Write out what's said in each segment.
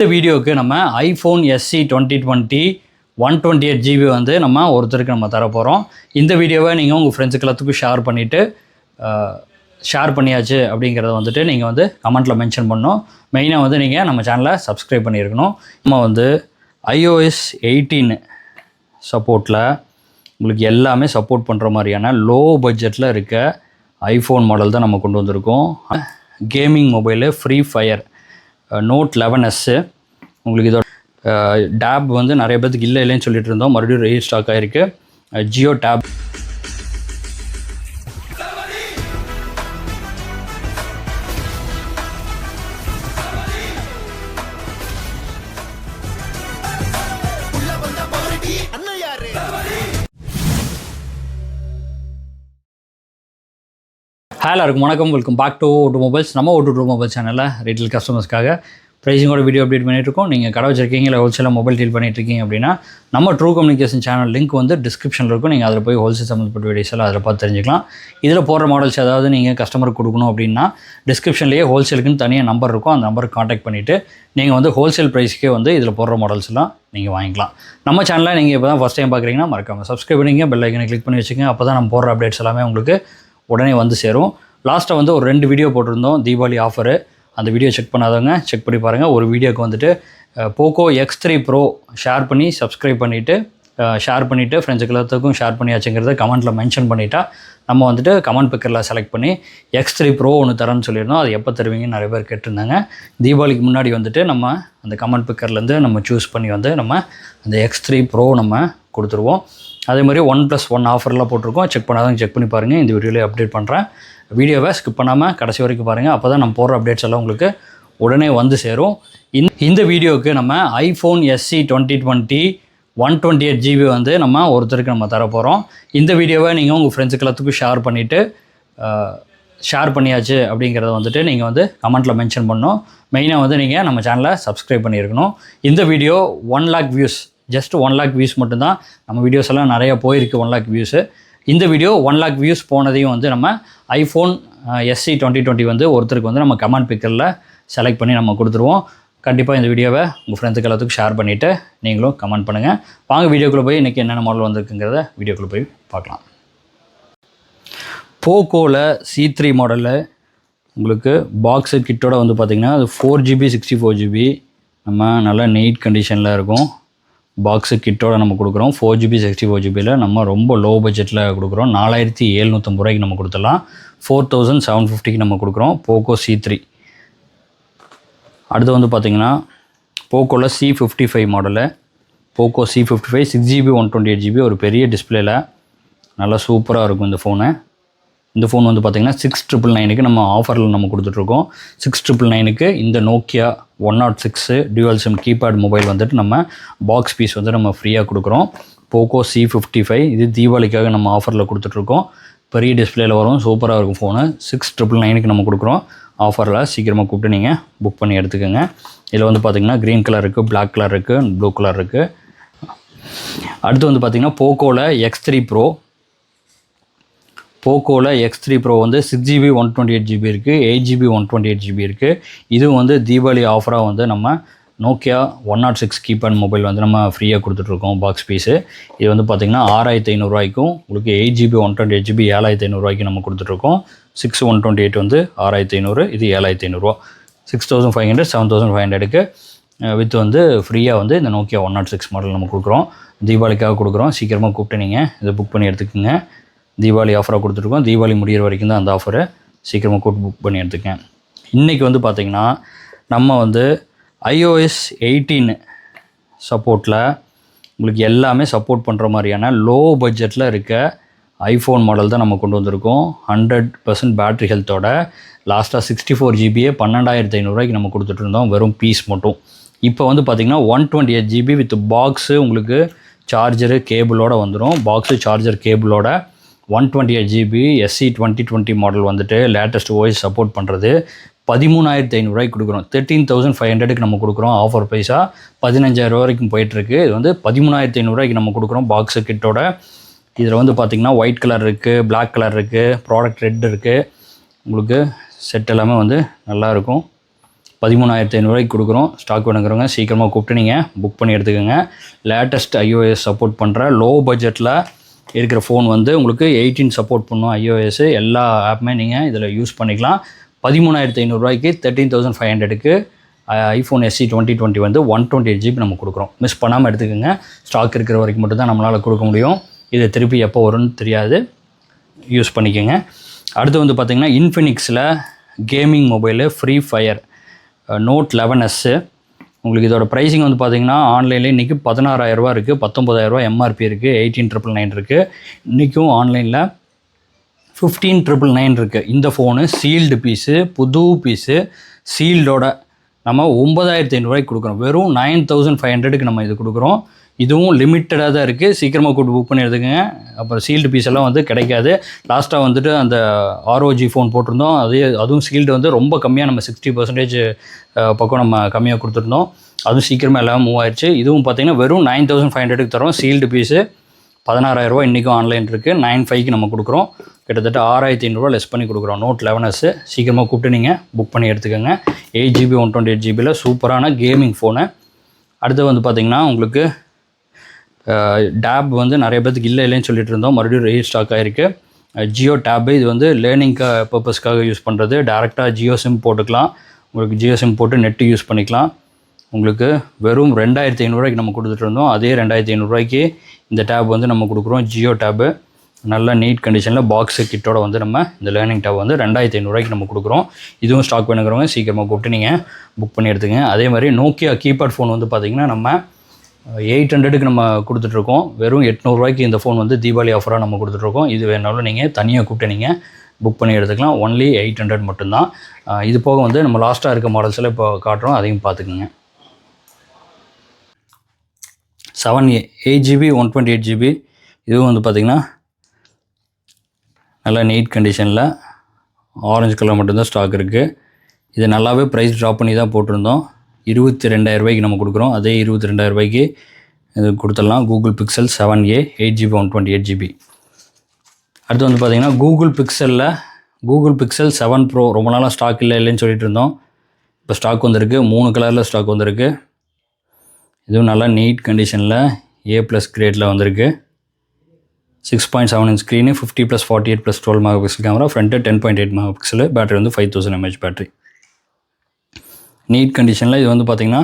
இந்த வீடியோக்கு நம்ம ஐஃபோன் SE 2020 128GB வந்து நம்ம ஒருத்தருக்கு நம்ம தர போகிறோம். இந்த வீடியோவை நீங்கள் உங்கள் ஃப்ரெண்ட்ஸுக்கு எல்லாத்துக்கும் ஷேர் பண்ணியாச்சு அப்படிங்கிறத வந்துட்டு நீங்கள் வந்து கமெண்ட்டில் மென்ஷன் பண்ணணும். மெயினாக வந்து நீங்கள் நம்ம சேனலை சப்ஸ்கிரைப் பண்ணியிருக்கணும். நம்ம வந்து iOS 18 சப்போர்ட்டில் உங்களுக்கு எல்லாமே சப்போர்ட் பண்ணுற மாதிரியான லோ பட்ஜெட்டில் இருக்க ஐஃபோன் மாடல் தான் நம்ம கொண்டு வந்திருக்கோம். Gaming mobile free fire Note 11s உங்களுக்கு இதோட டேப் வந்து நிறைய பேருக்கு இல்லைன்னு சொல்லிட்டு இருந்தோம். மறுபடியும் ரீஸ்டாக் ஆகிருக்கு. ஜியோ டேப் ஹலோ இருக்கும் வணக்கம், வெல்கம் பேக் டு O2mobiles. நம்ம O2mobiles சேனலில் ரீட்டெயில் கஸ்டமர்ஸ்க்காக ப்ரைஸிங்கோட வீடியோ அப்டேட் பண்ணிகிட்ருக்கோம். நீங்கள் கடை வச்சிருக்கீங்க இல்லை ஹோல்சேலாக மொபைல் டீல் பண்ணிகிட்ருக்கீங்க அப்படின்னா நம்ம ட்ரூ கம்யூனிகேஷன் சேனல் லிங்க் வந்து டிஸ்கிரிப்ஷனில் இருக்கும். நீங்கள் அதில் போய் ஹோல்சேல் சம்மந்தப்பட்ட வீடியோஸ் எல்லாம் அதில் பார்த்து தெரிஞ்சுக்கலாம். இதில் போடுற மாடல்ஸ் ஏதாவது நீங்கள் கஸ்டமருக்கு கொடுக்கணும் அப்படின்னா டிஸ்கிரிப்ஷன்லேயே ஹோல்சேலுக்குன்னு தனியாக நம்பர் இருக்கும். அந்த நம்பருக்கு காண்டாக்ட் பண்ணிவிட்டு நீங்கள் வந்து ஹோல்சேல் ப்ரைஸ்க்கே வந்து இதில் போடுற மாடல்ஸ்லாம் நீங்கள் வாங்கிக்கலாம். நம்ம சேனலில் நீங்கள் இப்போ தான் ஃபஸ்ட் டைம் பார்க்குறீங்கன்னா மறக்காமல் சப்ஸ்கிரைப் பண்ணிங்க, பெல் ஐக்கனை கிளிக் பண்ணி வச்சுக்கோங்க. அப்போ தான் நம்ம போடுற அப்டேட்ஸ் எல்லாமே உங்களுக்கு உடனே வந்து சேரும். லாஸ்ட்டாக வந்து ஒரு 2 வீடியோ போட்டிருந்தோம், தீபாவளி ஆஃபரு. அந்த வீடியோ செக் பண்ணாதவங்க செக் பண்ணி பாருங்கள். ஒரு வீடியோக்கு வந்துட்டு போக்கோ X3 Pro ஷேர் பண்ணி சப்ஸ்கிரைப் பண்ணிவிட்டு ஃப்ரெண்ட்ஸுக்கு எல்லாத்துக்கும் ஷேர் பண்ணியாச்சுங்கிறத கமெண்ட்டில் மென்ஷன் பண்ணிட்டா நம்ம வந்துட்டு கமெண்ட் பிக்கரில் செலக்ட் பண்ணி X3 Pro ஒன்று தரேன்னு சொல்லியிருந்தோம். அது எப்போ தருவீங்கன்னு நிறைய பேர் கேட்டிருந்தாங்க. தீபாவளிக்கு முன்னாடி வந்துட்டு நம்ம அந்த கமெண்ட் பிக்கர்லேருந்து நம்ம சூஸ் பண்ணி வந்து நம்ம அந்த X3 Pro நம்ம கொடுத்துருவோம். அதே மாதிரி 1+1 ஆஃபர்லாம் போட்டிருக்கோம். செக் பண்ணாதவங்க செக் பண்ணி பாருங்கள். இந்த வீடியோவில் அப்டேட் பண்ணுறேன். வீடியோவை ஸ்கிப் பண்ணாமல் கடைசி வரைக்கும் பாருங்கள். அப்போ தான் நம்ம போடுற அப்டேட்ஸ் எல்லாம் உங்களுக்கு உடனே வந்து சேரும். இந்த வீடியோவுக்கு நம்ம ஐஃபோன் SE 2020 128GB வந்து நம்ம ஒருத்தருக்கு நம்ம தர போகிறோம். இந்த வீடியோவை நீங்கள் உங்கள் ஃப்ரெண்ட்ஸுக்கு எல்லாத்துக்கும் ஷேர் பண்ணியாச்சு அப்படிங்கிறத வந்துட்டு நீங்கள் வந்து கமெண்ட்டில் மென்ஷன் பண்ணணும். மெயினாக வந்து நீங்கள் நம்ம சேனலை சப்ஸ்கிரைப் பண்ணியிருக்கணும். இந்த video 1 lakh views, just 1 lakh views மட்டும்தான். நம்ம வீடியோஸ் எல்லாம் நிறையா போயிருக்கு 1 lakh வியூஸு. இந்த வீடியோ 1 lakh வியூஸ் போனதையும் வந்து நம்ம ஐஃபோன் SE 2020 வந்து ஒருத்தருக்கு வந்து நம்ம கமெண்ட் பிக்கரில் செலக்ட் பண்ணி நம்ம கொடுத்துருவோம். கண்டிப்பாக இந்த வீடியோவை உங்கள் ஃப்ரெண்ட்ஸுக்கு எல்லாத்துக்கும் ஷேர் பண்ணிவிட்டு நீங்களும் கமெண்ட் பண்ணுங்கள். வாங்க வீடியோக்குள்ளே போய் இன்றைக்கி என்னென்ன மாடல் வந்திருக்குங்கிறத வீடியோக்குள்ளே போய் பார்க்கலாம். போக்கோவில் C3 மாடலில் உங்களுக்கு பாக்ஸு கிட்டோட வந்து பார்த்திங்கன்னா அது 4GB 64GB நம்ம நல்லா நீட் கண்டிஷனில் இருக்கும். பாக்ஸு கிட்டோட நம்ம கொடுக்குறோம். 4GB 64GBயில் நம்ம ரொம்ப லோ பட்ஜெட்டில் கொடுக்குறோம். 4750 ரூபாய்க்கு நம்ம கொடுத்துடலாம். 4750க்கு நம்ம கொடுக்குறோம் போக்கோ C3. அடுத்து வந்து பார்த்திங்கன்னா போக்கோவில் C55 model. Poco C55 6GB 128GB ஒரு பெரிய டிஸ்பிளேயில் நல்லா சூப்பராக இருக்கும் இந்த ஃபோனு. இந்த ஃபோன் வந்து பார்த்திங்கன்னா 6999க்கு நம்ம ஆஃபரில் நம்ம கொடுத்துட்ருக்கோம். 6999க்கு இந்த Nokia 106 dual sim keypad mobile வந்துட்டு நம்ம பாக்ஸ் பீஸ் வந்து நம்ம ஃப்ரீயாக கொடுக்குறோம். போக்கோ C55 இது தீபாவளிக்காக நம்ம ஆஃபரில் கொடுத்துட்ருக்கோம். பெரிய டிஸ்பிளேயில் வரும், சூப்பராக இருக்கும் ஃபோனு. 6999க்கு நம்ம கொடுக்குறோம் ஆஃபரில். சீக்கிரமாக கூப்பிட்டு நீங்கள் புக் பண்ணி எடுத்துக்கோங்க. இதில் வந்து பார்த்திங்கன்னா க்ரீன் கலர் இருக்குது, பிளாக் கலர் இருக்குது, ப்ளூ கலர் இருக்குது. அடுத்து வந்து பார்த்திங்கன்னா போக்கோவில் X3 Pro. போக்கோவில் X3 Pro வந்து 6GB 128GB இருக்குது, 8GB 128GB இருக்குது. இதுவும் வந்து தீபாவளி ஆஃபராக வந்து நம்ம நோக்கியா 106 கீபேட் மொபைல் வந்து நம்ம ஃப்ரீயாக கொடுத்துட்ருக்கோம் பாக்ஸ் பீஸு. இது வந்து பார்த்திங்கன்னா 6500 ரூபாய்க்கும் உங்களுக்கு 8GB 128GB 7500 ரூபாய்க்கு நம்ம கொடுத்துட்ருக்கோம். 6128 வந்து 6500, இது 7500 ரூபா. 6500 7500க்கு வித் வந்து ஃப்ரீயாக வந்து இந்த நோக்கியா 106 மாடல் நம்ம கொடுக்குறோம். தீபாவளிக்காக கொடுக்குறோம். சீக்கிரமாக கூப்பிட்டு நீங்கள் இதை புக் பண்ணி எடுத்துக்கோங்க. தீபாவளி ஆஃபராக கொடுத்துருக்கோம். தீபாவளி முடிகிற வரைக்கும் தான் அந்த ஆஃபரு. சீக்கிரமாக கூப்பிட்டு புக் பண்ணி எடுத்துக்கேன். இன்றைக்கி வந்து பார்த்திங்கன்னா நம்ம வந்து iOS 18 சப்போர்ட்டில் உங்களுக்கு எல்லாமே சப்போர்ட் பண்ணுற மாதிரியான லோ பட்ஜெட்டில் இருக்க ஐஃபோன் மாடல் தான் நம்ம கொண்டு வந்திருக்கோம். 100% பேட்ரி ஹெல்த்தோட லாஸ்ட்டாக 64GB 12500 ரூபாய்க்கு நம்ம கொடுத்துட்ருந்தோம், வெறும் பீஸ் மட்டும். இப்போ வந்து பார்த்திங்கன்னா 128GB வித் பாக்ஸு உங்களுக்கு சார்ஜரு கேபிளோட வந்துடும். பாக்ஸு சார்ஜர் கேபிளோட 128GB SE 2020 மாடல் வந்துட்டு லேட்டஸ்ட் OS சப்போர்ட் பண்ணுறது 13500 ரூபாய்க்கு கொடுக்குறோம். 13500க்கு நம்ம கொடுக்குறோம். ஆஃபர் ப்ரைஸாக 15000 வரைக்கும் போயிட்டுருக்கு. இது வந்து 13500 ரூபாய்க்கு நம்ம கொடுக்குறோம் பாக்ஸு கிட்டோட. இதில் வந்து பார்த்திங்கன்னா ஒயிட் கலர் இருக்குது, பிளாக் கலர் இருக்குது, ப்ராடக்ட் ரெட் இருக்குது. உங்களுக்கு செட் எல்லாமே வந்து நல்லாயிருக்கும். 13,500 கொடுக்குறோம். ஸ்டாக் வேணுங்கிறவங்க சீக்கிரமாக கூப்பிட்டு நீங்கள் புக் பண்ணி எடுத்துக்கோங்க. லேட்டஸ்ட் iOS சப்போர்ட் பண்ணுற லோ பட்ஜெட்டில் இருக்கிற ஃபோன் வந்து உங்களுக்கு 18 சப்போர்ட் பண்ணும். iOS எல்லா ஆப்புமே நீங்கள் இதில் யூஸ் பண்ணிக்கலாம். 13,500 13,500க்கு ஐஃபோன் SE 2020 வந்து 128GB நம்ம கொடுக்குறோம். மிஸ் பண்ணாமல் எடுத்துக்கோங்க. ஸ்டாக் இருக்கிற வரைக்கும் மட்டும்தான் நம்மளால் கொடுக்க முடியும். இது திருப்பி எப்போ வரும்னு தெரியாது, யூஸ் பண்ணிக்கோங்க. அடுத்து வந்து பார்த்திங்கன்னா இன்ஃபினிக்ஸில் gaming mobile free fire Note 11s உங்களுக்கு இதோட ப்ரைஸிங் வந்து பார்த்திங்கன்னா ஆன்லைனில் இன்றைக்கி 16,000 இருக்குது, 19,000 MRP இருக்குது, 18,999 இருக்குது. இன்றைக்கும் ஆன்லைனில் 15,999 இருக்குது. இந்த ஃபோனு சீல்டு பீஸு, புது பீஸு சீல்டோட நம்ம 9,500 கொடுக்குறோம். வெறும் 9,500க்கு நம்ம இது கொடுக்குறோம். இதுவும் லிமிட்டடாக தான் இருக்குது. சீக்கிரமாக கூட்டு புக் பண்ணி எடுத்துக்கங்க. அப்புறம் சீல்டு பீஸ் எல்லாம் வந்து கிடைக்காது. லாஸ்ட்டாக வந்துட்டு அந்த ROG ஃபோன் போட்டிருந்தோம். அதுவும் சீல்டு வந்து ரொம்ப கம்மியாக, நம்ம 60% பக்கம் நம்ம கம்மியாக கொடுத்துருந்தோம். அதுவும் சீக்கிரமாக எல்லாம் மூவ் ஆயிடுச்சு. இதுவும் பார்த்திங்கன்னா வெறும் 9,500க்கு தரோம். சீல்டு பீஸு 16,000 இன்றைக்கும் ஆன்லைன் இருக்குது. 9,500க்கு நம்ம கொடுக்குறோம். கிட்டத்தட்ட 6,500 லெஸ் பண்ணி கொடுக்குறோம். Note 11s சீக்கிரமாக கூப்பிட்டு நீங்கள் புக் பண்ணி எடுத்துக்கோங்க. 8GB 128GBயில் சூப்பரான கேமிங் ஃபோனு. அடுத்து வந்து பார்த்திங்கன்னா உங்களுக்கு டேப் வந்து நிறைய பேருக்கு இல்லைன்னு சொல்லிட்டு இருந்தோம். மறுபடியும் ரீஸ்டாக் ஆகிருக்கு. ஜியோ டேப்பு இது வந்து லேர்னிங் பர்பஸ்க்காக யூஸ் பண்ணுறது. டேரெக்டாக ஜியோ சிம் போட்டுக்கலாம். உங்களுக்கு ஜியோ சிம் போட்டு நெட்டு யூஸ் பண்ணிக்கலாம். உங்களுக்கு வெறும் 2,500 நம்ம கொடுத்துட்டு இருந்தோம். அதே 2,500 இந்த டேப் வந்து நம்ம கொடுக்குறோம். ஜியோ டேப்பு நல்ல நீட் கண்டிஷனில் பாக்ஸு கிட்டோட வந்து நம்ம இந்த லேர்னிங் டேப் வந்து 2,500 நம்ம கொடுக்குறோம். இதுவும் ஸ்டாக் வேணுங்கிறவங்க சீக்கிரமாக கூப்பிட்டு நீங்கள் புக் பண்ணி எடுத்துங்க. அதே மாதிரி நோக்கியா கீபேட் ஃபோன் வந்து பார்த்திங்கன்னா நம்ம 800க்கு நம்ம கொடுத்துட்ருக்கோம். வெறும் 800 இந்த ஃபோன் வந்து தீபாவளி ஆஃபராக நம்ம கொடுத்துட்ருக்கோம். இது வேணாலும் நீங்கள் தனியாக கூப்பிட்டு நீங்கள் புக் பண்ணி எடுத்துக்கலாம். ஒன்லி 800 மட்டும்தான். இது போக வந்து நம்ம லாஸ்ட்டாக இருக்க மாடல்ஸில் இப்போ காட்டுறோம், அதையும் பார்த்துக்குங்க. 7A 8GB 128GB இதுவும் வந்து பார்த்திங்கன்னா நல்லா நீட் கண்டிஷனில் ஆரஞ்சு கலர் மட்டும்தான் ஸ்டாக் இருக்குது. இது நல்லாவே ப்ரைஸ் ட்ராப் பண்ணி தான் போட்டிருந்தோம். 22,000 நம்ம கொடுக்குறோம். அதே 22,000 இது கொடுத்துடலாம். Google pixel 7A 8GB 128GB. அடுத்து வந்து பார்த்திங்கன்னா கூகுள் பிக்சல் 7 Pro ரொம்ப நாளாக ஸ்டாக் இல்லைன்னு சொல்லிட்டு இருந்தோம். இப்போ ஸ்டாக் வந்திருக்கு. 3 கலரில் ஸ்டாக் வந்திருக்கு. இதுவும் நல்லா நீட் கண்டிஷனில் A+ கிரேடில் வந்திருக்கு. 6.7 inch screen, 50+48+12 megapixel camera, front 10.8 megapixel, battery வந்து 5000 mAh பேட்டரி. நீட் கண்டிஷனில் இது வந்து பார்த்திங்கன்னா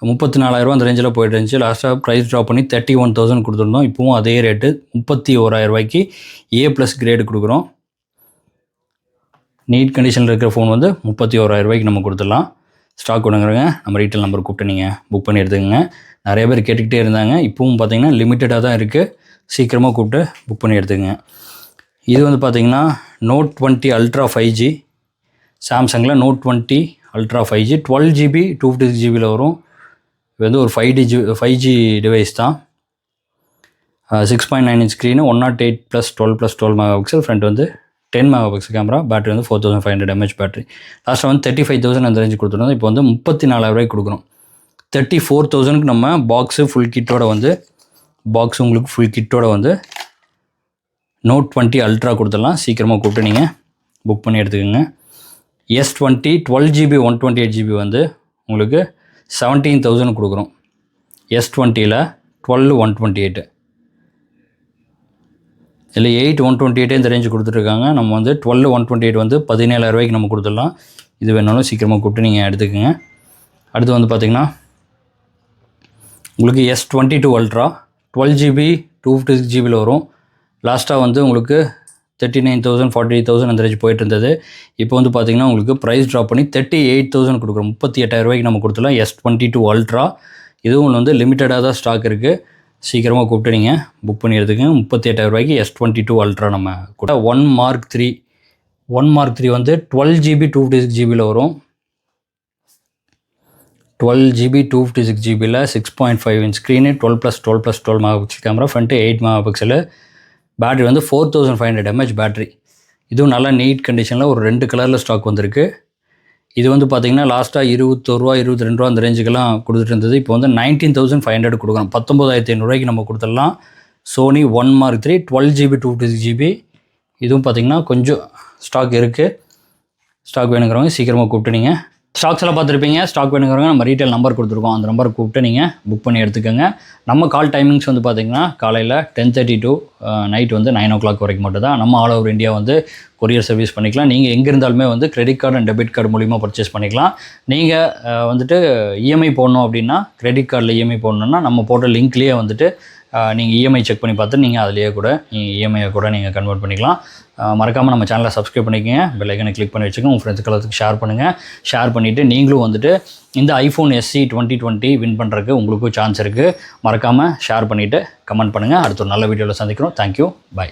34,000 அந்த ரேஞ்சில் போய்ட்டு இருந்துச்சு. லாஸ்ட்டாக ப்ரைஸ் ட்ராப் பண்ணி 31,000 கொடுத்துருந்தோம். இப்போவும் அதே ரேட்டு 31,000 A+ கிரேடு கொடுக்குறோம். நீட் கண்டிஷனில் இருக்கிற ஃபோன் வந்து 31,000 நம்ம கொடுத்துடலாம். ஸ்டாக் வேணுங்கிறவங்க நம்ம ரீட்டைல் நம்பர் கூப்பிட்டு நீங்கள் புக் பண்ணி எடுத்துக்கோங்க. நிறைய பேர் கேட்டுக்கிட்டே இருந்தாங்க. இப்போவும் பார்த்திங்கன்னா லிமிட்டடாக தான் இருக்குது. சீக்கிரமாக கூப்பிட்டு புக் பண்ணி எடுத்துக்கங்க. இது வந்து பார்த்திங்கன்னா Note 20 Ultra 5G சாம்சங்கில் Note 20 Ultra 5G 12GB 256GBயில் வரும். இது வந்து ஒரு 5G டிவைஸ் தான். 6.9 inch ஸ்க்ரீனு, 108+12+12 மெகாபிக்சல், ஃப்ரண்ட் வந்து 10 மெகாபிக்சல் கேமரா, பேட்டரி வந்து 4500 mAh பேட்டரி. லாஸ்ட்டாக வந்து 35,000 அந்த ரேஞ்சு கொடுத்துருந்தோம். இப்போ வந்து 34,000 கொடுக்குறோம். 34,000க்கு நம்ம பாக்ஸு ஃபுல் கிட்டோட வந்து உங்களுக்கு ஃபுல் கிட்டோட வந்து Note 20 Ultra கொடுத்துடலாம். சீக்கிரமாக கூப்பிட்டு நீங்கள் புக் பண்ணி எடுத்துக்கோங்க. S20 12GB 128GB வந்து உங்களுக்கு 17,000 கொடுக்குறோம். S20ல் 12 128 இல்லை 8 128 இந்த ரேஞ்சு கொடுத்துட்ருக்காங்க. நம்ம வந்து 12 128 வந்து 17,000 நம்ம கொடுத்துடலாம். இது வேணாலும் சீக்கிரமாக கூப்பிட்டு நீங்கள் எடுத்துக்கோங்க. அடுத்து வந்து பார்த்திங்கன்னா உங்களுக்கு S22 Ultra 12GB 256GBயில் வரும். லாஸ்ட்டாக வந்து உங்களுக்கு 39,000 48,000 அந்த ரேஞ்ச் போயிட்டு இருந்தது. இப்போ வந்து பார்த்திங்கன்னா உங்களுக்கு ப்ரைஸ் ட்ராப் பண்ணி 38,000 கொடுக்குறோம். 38,000 நம்ம கொடுத்துலாம். S22 Ultra இதுவும் வந்து லிமிட்டடாக தான் ஸ்டாக் இருக்குது. சீக்கிரமாக கூப்பிட்டு நீங்கள் புக் பண்ணி எடுத்துக்கங்க. 38,000 S22 Ultra நம்ம கூட. 1 Mark 3 வந்து 12GB 256GBயில் வரும். 12GB 256GBயில் 6.5 inch screen, 12+12+12 megapixel camera, front 8 megapixel, battery வந்து 4500 mAh பேட்டரி. இதுவும் நல்லா நீட் கண்டிஷனில் ஒரு 2 கலரில் ஸ்டாக் வந்திருக்கு. இது வந்து பார்த்திங்கன்னா லாஸ்ட்டாக 21 ரூபா 22 ரூபா அந்த ரேஞ்சுக்கெல்லாம் கொடுத்துட்டு இருந்தது. இப்போ வந்து 19,500 கொடுக்குறோம். 19,500 நம்ம கொடுத்துடலாம். சோனி 1 Mark 3 12GB 256GB இதுவும் பார்த்திங்கன்னா கொஞ்சம் ஸ்டாக் இருக்குது. ஸ்டாக் வேணுங்கிறவங்க சீக்கிரமாக கூப்பிட்டு நீங்கள் ஸ்டாக்ஸ் எல்லாம் பார்த்துருப்பீங்க. ஸ்டாக் வேணுங்கிறவங்க நம்ம ரீட்டைல் நம்பர் கொடுத்துருக்கோம். அந்த நம்பரை கூப்பிட்டு நீங்கள் புக் பண்ணி எடுத்துக்கோங்க. நம்ம கால் டைமிங்ஸ் வந்து பார்த்திங்கன்னா காலையில் 10:30 to நைட் வந்து 9 o'clock வரைக்கும் மட்டும் தான். நம்ம ஆல் ஓவர் இந்தியா வந்து கொரியர் சர்வீஸ் பண்ணிக்கலாம். நீங்கள் எங்கே இருந்தாலுமே வந்து credit card and debit card மூலிமா பர்ச்சேஸ் பண்ணிக்கலாம். நீங்கள் வந்துட்டு இஎம்ஐ போடணும் அப்படின்னா, கிரெடிட் கார்டில் இஎம்ஐ போடணுன்னா நம்ம போட்ட லிங்க்லேயே வந்துட்டு நீங்கள் இஎம்ஐ செக் பண்ணி பார்த்து நீங்கள் அதிலேயே கூட இஎம்ஐயை கூட நீங்கள் கன்வெர்ட் பண்ணிக்கலாம். மறக்காமல் நம்ம சேனலை சப்ஸ்கிரைப் பண்ணிக்கங்க. பெல் ஐக்கனை கிளிக் பண்ணி வச்சுக்கோங்க. உங்கள் ஃப்ரெண்ட்ஸ் எல்லாத்துக்கும் ஷேர் பண்ணுங்கள். ஷேர் பண்ணிவிட்டு நீங்களும் வந்துட்டு இந்த ஐஃபோன் SE 2020 வின் பண்ணுறதுக்கு உங்களுக்கும் சான்ஸ் இருக்குது. மறக்காமல் ஷேர் பண்ணிவிட்டு கமெண்ட் பண்ணுங்கள். அடுத்த ஒரு நல்ல வீடியோவில் சந்திக்கிறோம். தேங்க்யூ. பை.